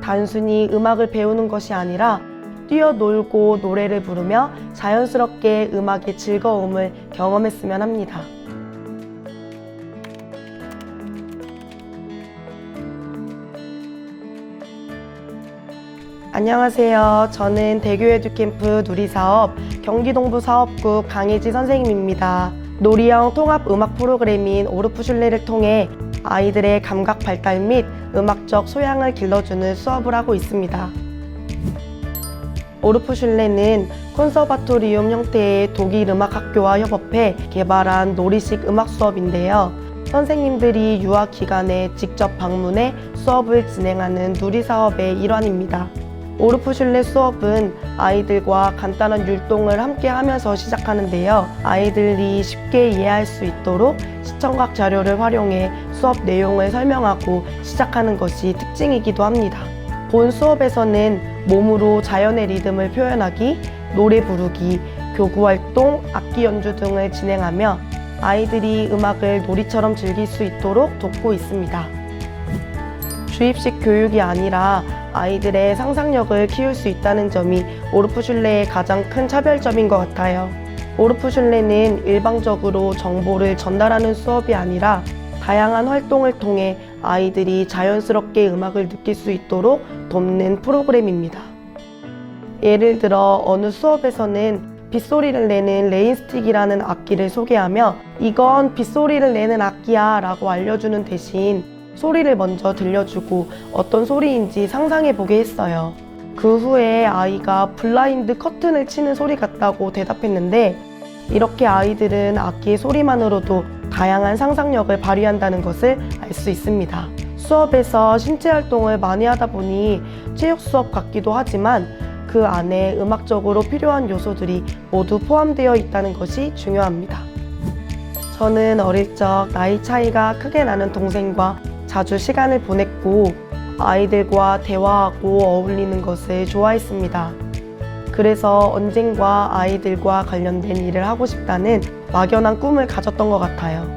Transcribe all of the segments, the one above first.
단순히 음악을 배우는 것이 아니라 뛰어놀고 노래를 부르며 자연스럽게 음악의 즐거움을 경험했으면 합니다. 안녕하세요. 저는 대교에듀캠프 누리사업 경기동부 사업국 강혜지 선생님입니다. 놀이형 통합 음악 프로그램인 오르프슐레를 통해 아이들의 감각 발달 및 음악적 소양을 길러주는 수업을 하고 있습니다. 오르프슐레는 콘서바토리움 형태의 독일 음악학교와 협업해 개발한 놀이식 음악 수업인데요. 선생님들이 유학 기간에 직접 방문해 수업을 진행하는 누리사업의 일환입니다. 오르프슐레 수업은 아이들과 간단한 율동을 함께 하면서 시작하는데요. 아이들이 쉽게 이해할 수 있도록 시청각 자료를 활용해 수업 내용을 설명하고 시작하는 것이 특징이기도 합니다. 본 수업에서는 몸으로 자연의 리듬을 표현하기, 노래 부르기, 교구활동, 악기 연주 등을 진행하며 아이들이 음악을 놀이처럼 즐길 수 있도록 돕고 있습니다. 주입식 교육이 아니라 아이들의 상상력을 키울 수 있다는 점이 오르프슐레의 가장 큰 차별점인 것 같아요. 오르프슐레는 일방적으로 정보를 전달하는 수업이 아니라 다양한 활동을 통해 아이들이 자연스럽게 음악을 느낄 수 있도록 돕는 프로그램입니다. 예를 들어 어느 수업에서는 빗소리를 내는 레인스틱이라는 악기를 소개하며 이건 빗소리를 내는 악기야 라고 알려주는 대신 소리를 먼저 들려주고 어떤 소리인지 상상해보게 했어요. 그 후에 아이가 블라인드 커튼을 치는 소리 같다고 대답했는데 이렇게 아이들은 악기의 소리만으로도 다양한 상상력을 발휘한다는 것을 알 수 있습니다. 수업에서 신체 활동을 많이 하다 보니 체육 수업 같기도 하지만 그 안에 음악적으로 필요한 요소들이 모두 포함되어 있다는 것이 중요합니다. 저는 어릴 적 나이 차이가 크게 나는 동생과 자주 시간을 보냈고 아이들과 대화하고 어울리는 것을 좋아했습니다. 그래서 언젠가 아이들과 관련된 일을 하고 싶다는 막연한 꿈을 가졌던 것 같아요.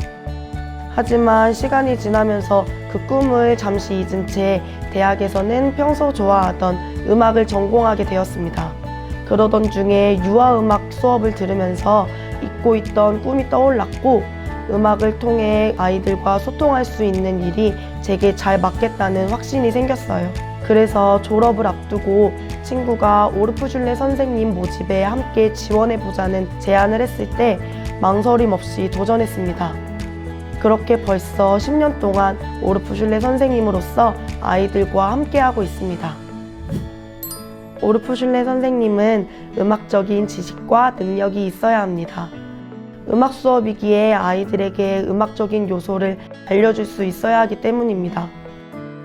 하지만 시간이 지나면서 그 꿈을 잠시 잊은 채 대학에서는 평소 좋아하던 음악을 전공하게 되었습니다. 그러던 중에 유아음악 수업을 들으면서 잊고 있던 꿈이 떠올랐고 음악을 통해 아이들과 소통할 수 있는 일이 제게 잘 맞겠다는 확신이 생겼어요. 그래서 졸업을 앞두고 친구가 오르프슐레 선생님 모집에 함께 지원해보자는 제안을 했을 때 망설임 없이 도전했습니다. 그렇게 벌써 10년 동안 오르프슐레 선생님으로서 아이들과 함께하고 있습니다. 오르프슐레 선생님은 음악적인 지식과 능력이 있어야 합니다. 음악 수업이기에 아이들에게 음악적인 요소를 알려줄 수 있어야 하기 때문입니다.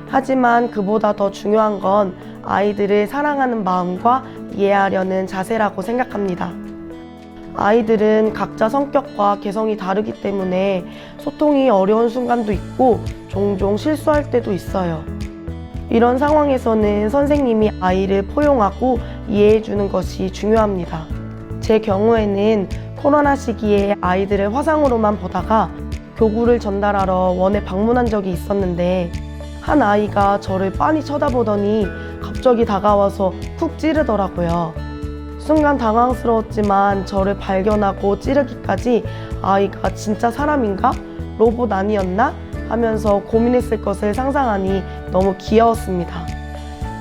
하지만 그보다 더 중요한 건 아이들을 사랑하는 마음과 이해하려는 자세라고 생각합니다. 아이들은 각자 성격과 개성이 다르기 때문에 소통이 어려운 순간도 있고 종종 실수할 때도 있어요. 이런 상황에서는 선생님이 아이를 포용하고 이해해주는 것이 중요합니다. 제 경우에는 코로나 시기에 아이들을 화상으로만 보다가 교구를 전달하러 원에 방문한 적이 있었는데 한 아이가 저를 빤히 쳐다보더니 갑자기 다가와서 푹 찌르더라고요. 순간 당황스러웠지만 저를 발견하고 찌르기까지 아이가 진짜 사람인가? 로봇 아니었나? 하면서 고민했을 것을 상상하니 너무 귀여웠습니다.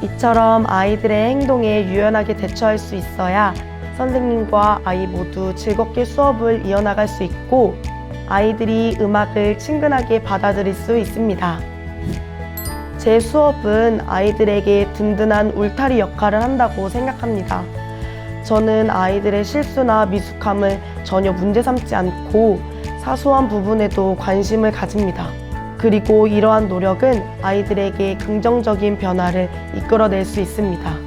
이처럼 아이들의 행동에 유연하게 대처할 수 있어야 선생님과 아이 모두 즐겁게 수업을 이어나갈 수 있고 아이들이 음악을 친근하게 받아들일 수 있습니다. 제 수업은 아이들에게 든든한 울타리 역할을 한다고 생각합니다. 저는 아이들의 실수나 미숙함을 전혀 문제 삼지 않고 사소한 부분에도 관심을 가집니다. 그리고 이러한 노력은 아이들에게 긍정적인 변화를 이끌어낼 수 있습니다.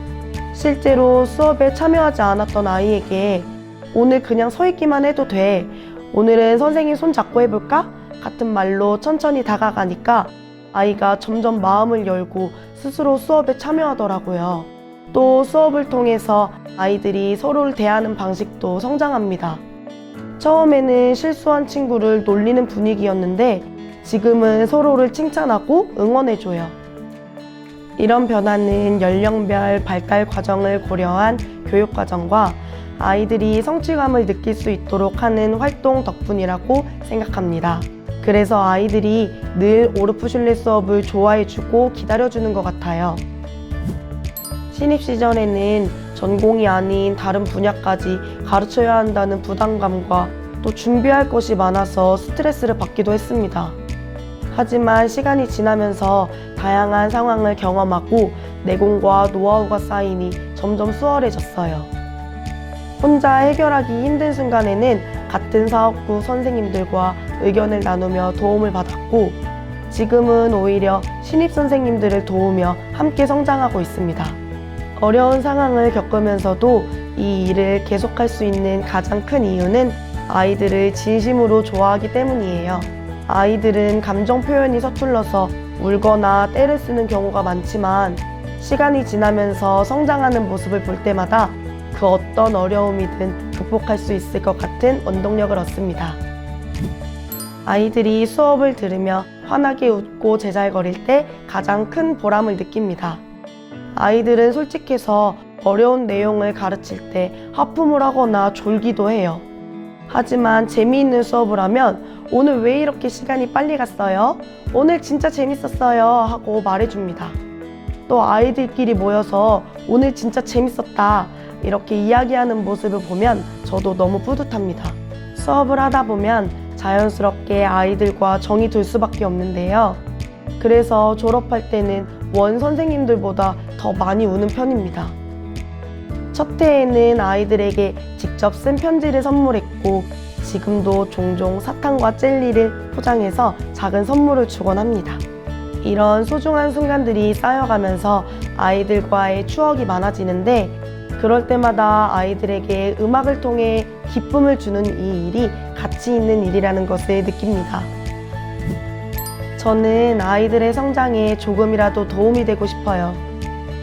실제로 수업에 참여하지 않았던 아이에게 오늘 그냥 서 있기만 해도 돼. 오늘은 선생님 손 잡고 해볼까? 같은 말로 천천히 다가가니까 아이가 점점 마음을 열고 스스로 수업에 참여하더라고요. 또 수업을 통해서 아이들이 서로를 대하는 방식도 성장합니다. 처음에는 실수한 친구를 놀리는 분위기였는데 지금은 서로를 칭찬하고 응원해줘요. 이런 변화는 연령별 발달 과정을 고려한 교육 과정과 아이들이 성취감을 느낄 수 있도록 하는 활동 덕분이라고 생각합니다. 그래서 아이들이 늘 오르프슐레 수업을 좋아해주고 기다려주는 것 같아요. 신입 시절에는 전공이 아닌 다른 분야까지 가르쳐야 한다는 부담감과 또 준비할 것이 많아서 스트레스를 받기도 했습니다. 하지만 시간이 지나면서 다양한 상황을 경험하고 내공과 노하우가 쌓이니 점점 수월해졌어요. 혼자 해결하기 힘든 순간에는 같은 사업부 선생님들과 의견을 나누며 도움을 받았고, 지금은 오히려 신입 선생님들을 도우며 함께 성장하고 있습니다. 어려운 상황을 겪으면서도 이 일을 계속할 수 있는 가장 큰 이유는 아이들을 진심으로 좋아하기 때문이에요. 아이들은 감정 표현이 서툴러서 울거나 떼를 쓰는 경우가 많지만, 시간이 지나면서 성장하는 모습을 볼 때마다 그 어떤 어려움이든 극복할 수 있을 것 같은 원동력을 얻습니다. 아이들이 수업을 들으며 환하게 웃고 제잘거릴 때 가장 큰 보람을 느낍니다. 아이들은 솔직해서 어려운 내용을 가르칠 때 하품을 하거나 졸기도 해요. 하지만 재미있는 수업을 하면 오늘 왜 이렇게 시간이 빨리 갔어요? 오늘 진짜 재밌었어요 하고 말해줍니다. 또 아이들끼리 모여서 오늘 진짜 재밌었다 이렇게 이야기하는 모습을 보면 저도 너무 뿌듯합니다. 수업을 하다 보면 자연스럽게 아이들과 정이 들 수밖에 없는데요. 그래서 졸업할 때는 원 선생님들보다 더 많이 우는 편입니다. 첫 해에는 아이들에게 직접 쓴 편지를 선물했고, 지금도 종종 사탕과 젤리를 포장해서 작은 선물을 주곤 합니다. 이런 소중한 순간들이 쌓여가면서 아이들과의 추억이 많아지는데, 그럴 때마다 아이들에게 음악을 통해 기쁨을 주는 이 일이 가치 있는 일이라는 것을 느낍니다. 저는 아이들의 성장에 조금이라도 도움이 되고 싶어요.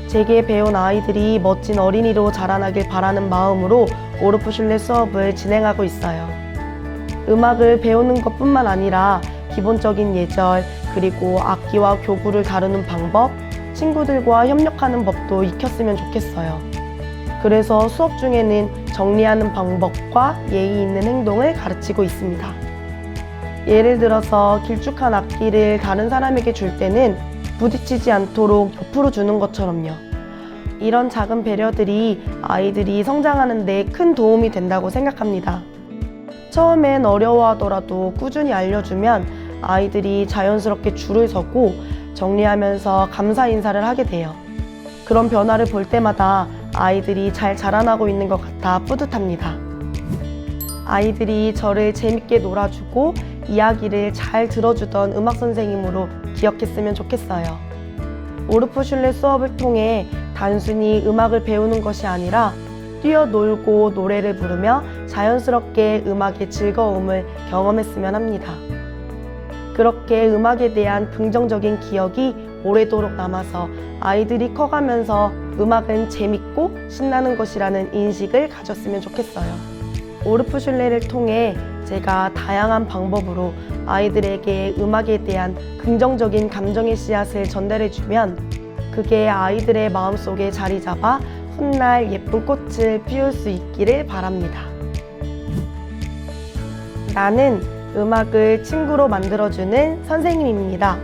제게 배운 아이들이 멋진 어린이로 자라나길 바라는 마음으로 오르프슐레 수업을 진행하고 있어요. 음악을 배우는 것뿐만 아니라 기본적인 예절, 그리고 악기와 교구를 다루는 방법, 친구들과 협력하는 법도 익혔으면 좋겠어요. 그래서 수업 중에는 정리하는 방법과 예의 있는 행동을 가르치고 있습니다. 예를 들어서 길쭉한 악기를 다른 사람에게 줄 때는 부딪히지 않도록 옆으로 주는 것처럼요. 이런 작은 배려들이 아이들이 성장하는 데 큰 도움이 된다고 생각합니다. 처음엔 어려워하더라도 꾸준히 알려주면 아이들이 자연스럽게 줄을 서고 정리하면서 감사 인사를 하게 돼요. 그런 변화를 볼 때마다 아이들이 잘 자라나고 있는 것 같아 뿌듯합니다. 아이들이 저를 재밌게 놀아주고 이야기를 잘 들어주던 음악 선생님으로 기억했으면 좋겠어요. 오르프슐레 수업을 통해 단순히 음악을 배우는 것이 아니라 뛰어놀고 노래를 부르며 자연스럽게 음악의 즐거움을 경험했으면 합니다. 그렇게 음악에 대한 긍정적인 기억이 오래도록 남아서 아이들이 커가면서 음악은 재밌고 신나는 것이라는 인식을 가졌으면 좋겠어요. 오르프슐레를 통해 제가 다양한 방법으로 아이들에게 음악에 대한 긍정적인 감정의 씨앗을 전달해주면 그게 아이들의 마음속에 자리 잡아 훗날 예쁜 꽃을 피울 수 있기를 바랍니다. 나는 음악을 친구로 만들어주는 선생님입니다.